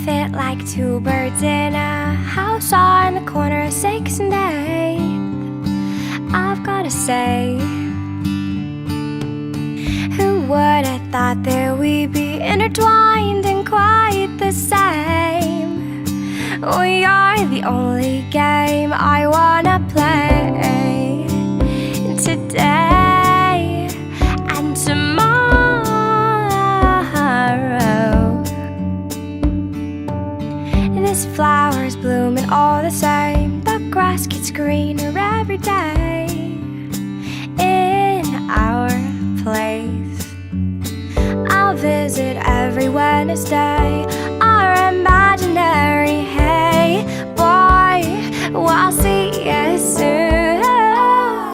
fit like two birds in a house on the corner of 6th and 8th. I've gotta say, who would have thought that we'd be intertwined and quite the same? We are the only game I wanna play today and tomorrow. This flower's blooming all the same. The grass gets greener every day in our place. I'll visit every Wednesday.